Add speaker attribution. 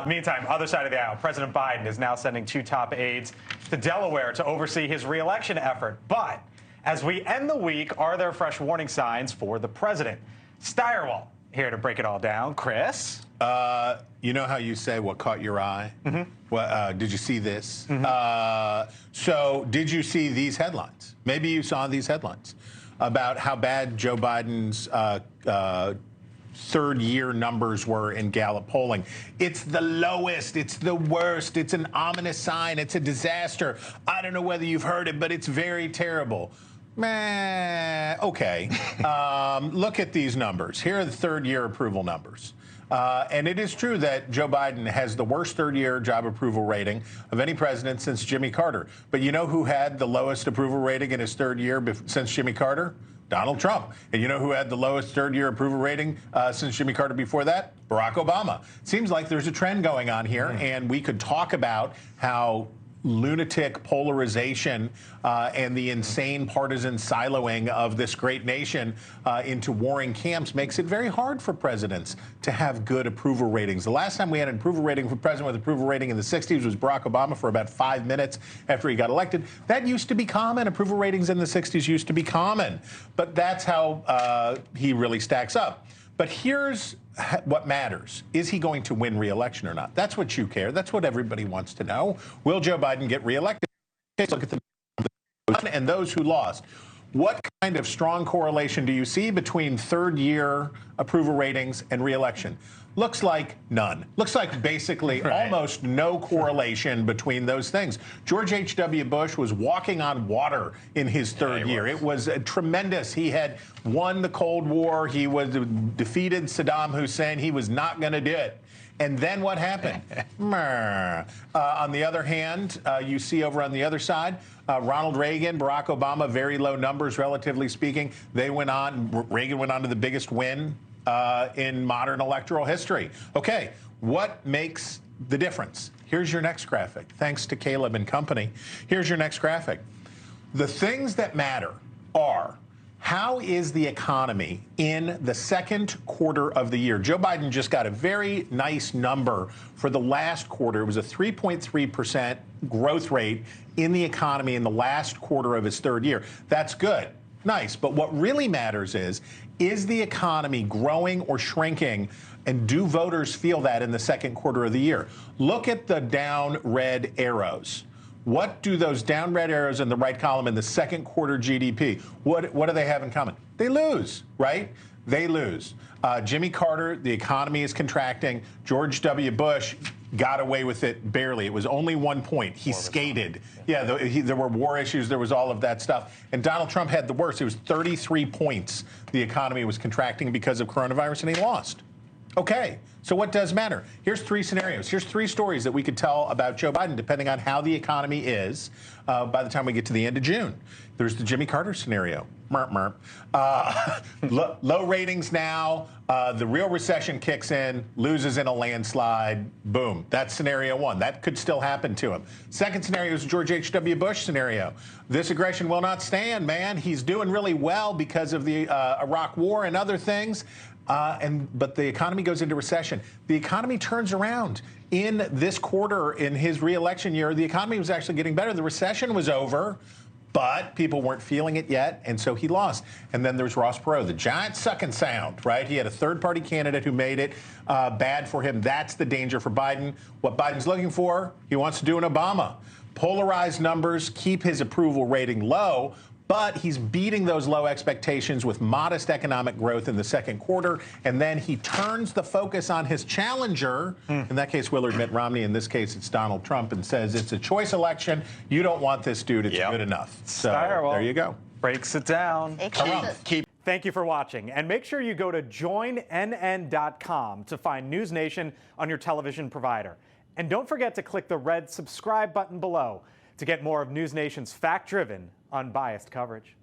Speaker 1: Meantime, other side of the aisle, President Biden is now sending 2 top aides to Delaware to oversee his reelection effort. But as we end the week, are there fresh warning signs for the president? Stirewalt here to break it all down. Chris?
Speaker 2: You know how you say what caught your eye?
Speaker 1: Mm-hmm.
Speaker 2: Well, did you see this?
Speaker 1: Mm-hmm.
Speaker 2: So did you see these headlines? Maybe you saw these headlines about how bad Joe Biden's third-year numbers were in Gallup polling. It's the lowest. It's the worst. It's an ominous sign. It's a disaster. I don't know whether you've heard it, but it's very terrible. Meh, okay. Look at these numbers. Here are the third-year approval numbers. And it is true that Joe Biden has the worst third-year job approval rating of any president since Jimmy Carter. But you know who had the lowest approval rating in his third year since Jimmy Carter? Donald Trump. And you know who had the lowest third-year approval rating since Jimmy Carter before that? Barack Obama. Seems like there's a trend going on here, and we could talk about how lunatic polarization and the insane partisan siloing of this great nation into warring camps makes it very hard for presidents to have good approval ratings. The last time we had an approval rating for president with approval rating in the 60s was Barack Obama for about 5 minutes after he got elected. That used to be common. Approval ratings in the 60s used to be common. But that's how he really stacks up. But here's what matters. Is he going to win re-election or not? That's what you care. That's what everybody wants to know. Will Joe Biden get re-elected? Look at the and those who lost. What kind of strong correlation do you see between third-year approval ratings and re-election? Looks like none. Looks like basically almost no correlation between those things. George H.W. Bush was walking on water in his third year. It was tremendous. He had won the Cold War. He was defeated Saddam Hussein. He was not going to do it. And then what happened? On the other hand, you see over on the other side, Ronald Reagan, Barack Obama, very low numbers, relatively speaking. They went on. Reagan went on to the biggest win in modern electoral history. Okay, what makes the difference? Here's your next graphic. Thanks to Caleb and company. Here's your next graphic. The things that matter are: how is the economy in the second quarter of the year? Joe Biden just got a very nice number for the last quarter. It was a 3.3% growth rate in the economy in the last quarter of his third year. That's good. Nice. But what really matters is the economy growing or shrinking? And do voters feel that in the second quarter of the year? Look at the down red arrows. What do those down red arrows in the right column in the second quarter GDP, what do they have in common? They lose, right? They lose. Jimmy Carter, the economy is contracting. George W. Bush got away with it barely. It was only 1 point. He skated. Yeah, there were war issues. There was all of that stuff. And Donald Trump had the worst. It was 33 points. The economy was contracting because of coronavirus, and he lost. Okay, so what does matter? Here's 3 scenarios. Here's 3 stories that we could tell about Joe Biden, depending on how the economy is by the time we get to the end of June. There's the Jimmy Carter scenario. Low ratings now. The real recession kicks in, loses in a landslide. Boom. That's scenario 1. That could still happen to him. Second scenario is the George H.W. Bush scenario. This aggression will not stand, man. He's doing really well because of the Iraq War and other things. But the economy goes into recession. The economy turns around. In this quarter, in his re-election year, the economy was actually getting better. The recession was over, but people weren't feeling it yet, and so he lost. And then there's Ross Perot, the giant sucking sound, right? He had a third-party candidate who made it bad for him. That's the danger for Biden. What Biden's looking for, he wants to do an Obama. Polarized numbers, keep his approval rating low, but he's beating those low expectations with modest economic growth in the second quarter, and then he turns the focus on his challenger. In that case, Willard Mitt Romney. In this case, it's Donald Trump, and says it's a choice election. You don't want this dude. It's good enough. So there you go.
Speaker 1: Breaks it down.
Speaker 3: Thank you for watching, and make sure you go to joinnn.com to find NewsNation on your television provider. And don't forget to click the red subscribe button below to get more of NewsNation's fact-driven, unbiased coverage.